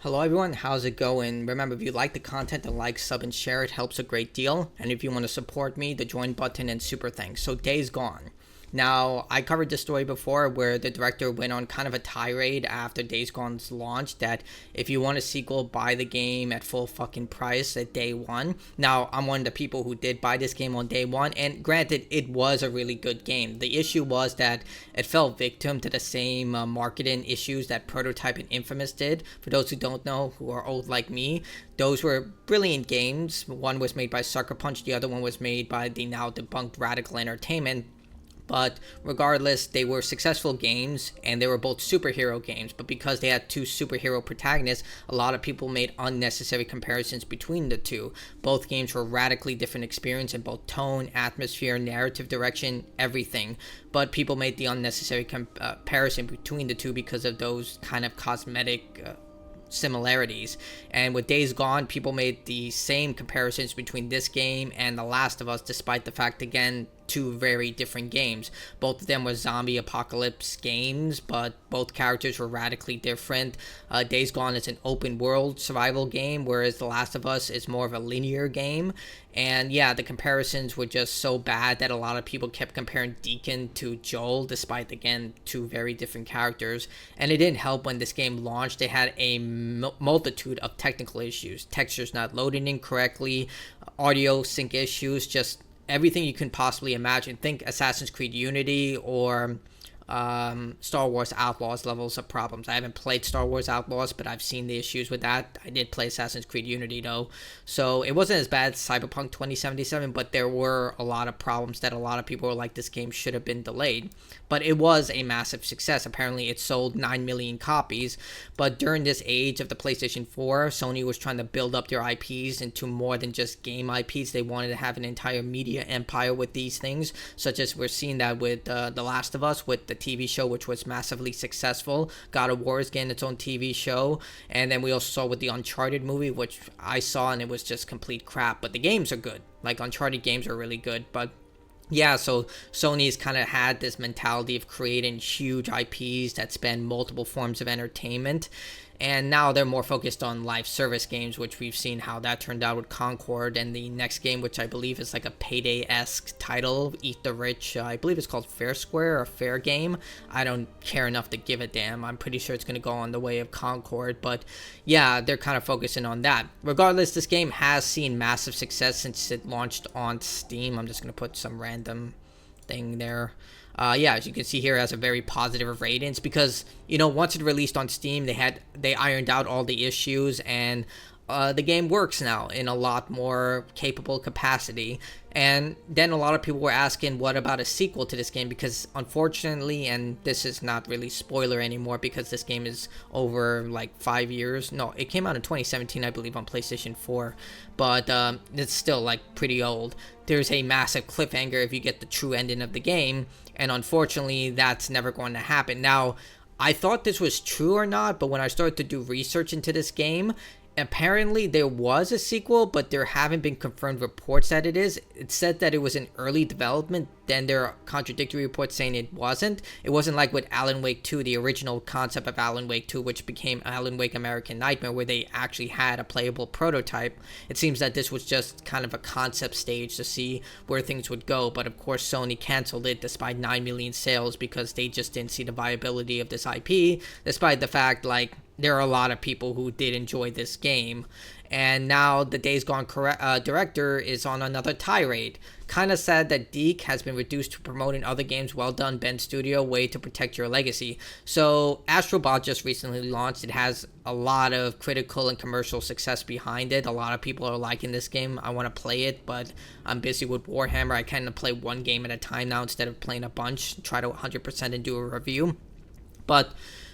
Hello everyone, how's it going? Remember, if you like the content, then like, sub, and share. It helps a great deal. And if you want to support me, the join button and super thanks. So Days Gone. Now, I covered this story before where the director went on kind of a tirade after Days Gone's launch that if you want a sequel, buy the game at full fucking price at day one. Now, I'm one of the people who did buy this game on day one, and granted, it was a really good game. The issue was that it fell victim to the same marketing issues that Prototype and Infamous did. For those who don't know, who are old like me, those were brilliant games. One was made by Sucker Punch, the other one was made by the now debunked Radical Entertainment. But regardless, they were successful games, and they were both superhero games. But because they had two superhero protagonists, a lot of people made unnecessary comparisons between the two. Both games were radically different experience in both tone, atmosphere, narrative direction, everything. But people made the unnecessary comparison between the two because of those kind of cosmetic similarities. And with Days Gone, people made the same comparisons between this game and The Last of Us, despite the fact, again, two very different games. Both of them were zombie apocalypse games, but both characters were radically different. Days Gone is an open world survival game, whereas The Last of Us is more of a linear game. And yeah, the comparisons were just so bad that a lot of people kept comparing Deacon to Joel, despite, again, two very different characters. And it didn't help when this game launched. They had a multitude of technical issues. Textures not loading in correctly, audio sync issues, just everything you can possibly imagine. Think Assassin's Creed Unity or Star Wars Outlaws levels of problems. I haven't played Star Wars Outlaws, but I've seen the issues with that. I did play Assassin's Creed Unity though, so it wasn't as bad as Cyberpunk 2077, but there were a lot of problems that a lot of people were like, this game should have been delayed. But it was a massive success. Apparently it sold 9 million copies. But during this age of the PlayStation 4, Sony was trying to build up their IPs into more than just game IPs. They wanted to have an entire media empire with these things, such as we're seeing that with The Last of Us, with the TV show, which was massively successful. God of War is getting its own TV show. And then we also saw with the Uncharted movie, which I saw and it was just complete crap. But the games are good. Like, Uncharted games are really good. But yeah, so Sony's kind of had this mentality of creating huge IPs that span multiple forms of entertainment. And now they're more focused on live service games, which we've seen how that turned out with Concord. And the next game, which I believe is like a Payday-esque title, Eat the Rich. I believe it's called Fair Square or Fair Game. I don't care enough to give a damn. I'm pretty sure it's going to go on the way of Concord. But yeah, they're kind of focusing on that. Regardless, this game has seen massive success since it launched on Steam. I'm just going to put some random thing there. Yeah, as you can see here, it has a very positive ratings because, you know, once it released on Steam, they ironed out all the issues, and the game works now in a lot more capable capacity. And then a lot of people were asking, what about a sequel to this game? Because unfortunately, and this is not really spoiler anymore because this game is over like 5 years. No, it came out in 2017, I believe, on PlayStation 4. But it's still like pretty old. There's a massive cliffhanger if you get the true ending of the game. And unfortunately, that's never going to happen. Now, I thought this was true or not, but when I started to do research into this game, apparently there was a sequel, but there haven't been confirmed reports that it is. It said that it was in early development, then there are contradictory reports saying it wasn't. It wasn't like with Alan Wake 2, the original concept of Alan Wake 2, which became Alan Wake American Nightmare, where they actually had a playable prototype. It seems that this was just kind of a concept stage to see where things would go, but of course Sony canceled it despite 9 million sales because they just didn't see the viability of this IP, despite the fact, like, there are a lot of people who did enjoy this game. And now the Days Gone director is on another tirade. Kind of sad that Deke has been reduced to promoting other games. Well done, Ben Studio. Way to protect your legacy. So Astro just recently launched. It has a lot of critical and commercial success behind it. A lot of people are liking this game. I want to play it, but I'm busy with Warhammer. I kind of play one game at a time now instead of playing a bunch. Try to 100% and do a review. But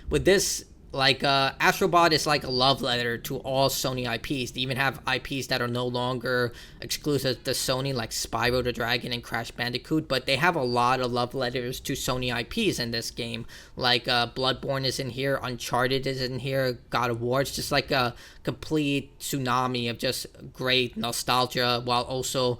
with this, like, Astrobot is like a love letter to all Sony IPs. They even have IPs that are no longer exclusive to Sony, like Spyro the Dragon and Crash Bandicoot, but they have a lot of love letters to Sony IPs in this game. Like, Bloodborne is in here, Uncharted is in here, God of War. It's just like a complete tsunami of just great nostalgia, while also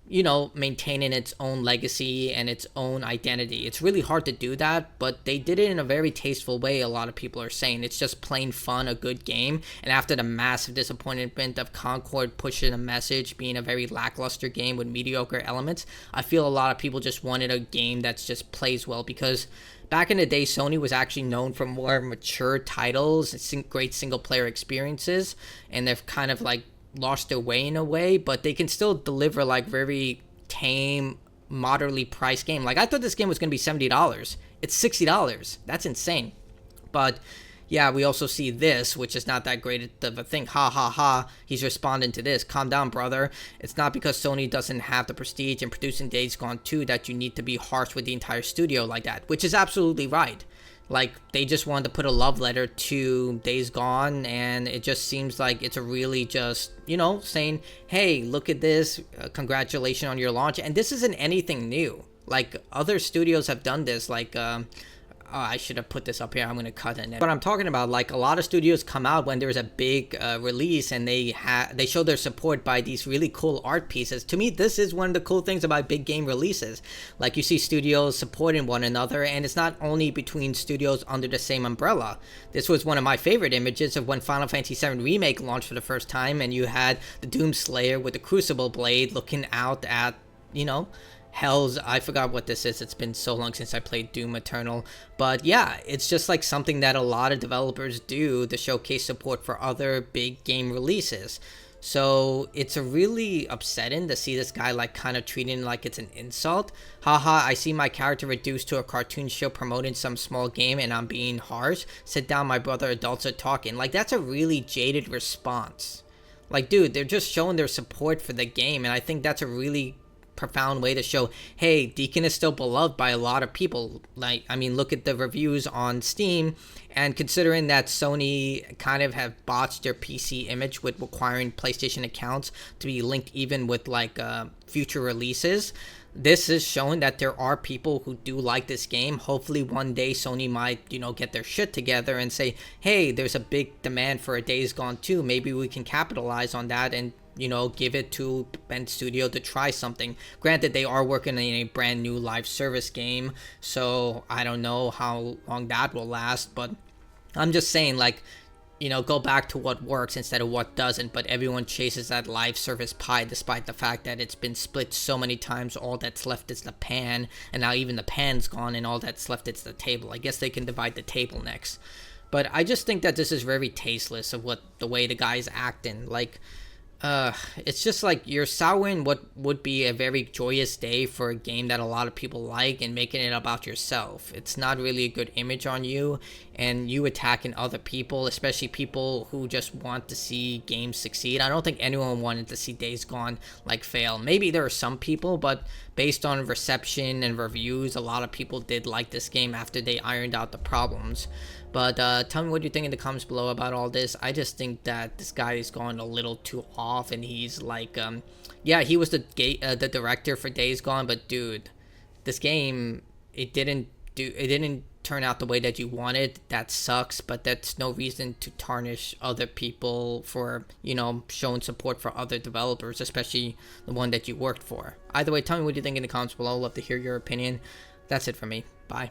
maintaining its own legacy and its own identity. It's really hard to do that, but they did it in a very tasteful way. A lot of people are saying it's just plain fun, a good game. And after the massive disappointment of Concord pushing a message, being a very lackluster game with mediocre elements, I feel a lot of people just wanted a game that just plays well, because back in the day, Sony was actually known for more mature titles, great single player experiences, and they've kind of like lost their way in a way, but they can still deliver like very tame, moderately priced game. Like, I thought this game was going to be $70. It's $60. That's insane. But yeah, we also see this, which is not that great of a thing. Ha ha ha, he's responding to this. Calm down, brother. It's not because Sony doesn't have the prestige in producing Days Gone 2 that you need to be harsh with the entire studio like that, which is absolutely right. Like, they just wanted to put a love letter to Days Gone, and it just seems like it's a really just, saying, hey, look at this, congratulations on your launch. And this isn't anything new. Like, other studios have done this, like, I should have put this up here. I'm going to cut it. But I'm talking about, like, a lot of studios come out when there's a big release, and they show their support by these really cool art pieces. To me, this is one of the cool things about big game releases. Like, you see studios supporting one another, and it's not only between studios under the same umbrella. This was one of my favorite images of when Final Fantasy VII Remake launched for the first time, and you had the Doom Slayer with the Crucible Blade looking out at, Hell's, I forgot what this is. It's been so long since I played Doom Eternal. But yeah, it's just like something that a lot of developers do to showcase support for other big game releases. So it's a really upsetting to see this guy like kind of treating it like it's an insult. Haha, I see my character reduced to a cartoon show promoting some small game and I'm being harsh. Sit down, my brother, adults are talking. Like, that's a really jaded response. Like, dude, they're just showing their support for the game, and I think that's a really profound way to show, hey, Deacon is still beloved by a lot of people. Like, I mean, look at the reviews on Steam, and considering that Sony kind of have botched their PC image with requiring PlayStation accounts to be linked even with like future releases, this is showing that there are people who do like this game. Hopefully one day Sony might, get their shit together and say, hey, there's a big demand for a Days Gone 2. Maybe we can capitalize on that and give it to Bend Studio to try something. Granted, they are working on a brand new live service game, so I don't know how long that will last, but I'm just saying, like, go back to what works instead of what doesn't. But everyone chases that live service pie despite the fact that it's been split so many times. All that's left is the pan, and now even the pan's gone, and all that's left is the table. I guess they can divide the table next. But I just think that this is very tasteless of the way the guy's acting. Like, it's just like you're souring what would be a very joyous day for a game that a lot of people like and making it about yourself. It's not really a good image on you, and you attacking other people, especially people who just want to see games succeed. I don't think anyone wanted to see Days Gone like fail. Maybe there are some people, but based on reception and reviews, a lot of people did like this game after they ironed out the problems. But tell me what you think in the comments below about all this. I just think that this guy is going a little too off, and he's like, yeah, he was the director for Days Gone, but dude, this game, it didn't turn out the way that you wanted. That sucks, but that's no reason to tarnish other people for, showing support for other developers, especially the one that you worked for. Either way, tell me what you think in the comments below. Love to hear your opinion. That's it for me. Bye.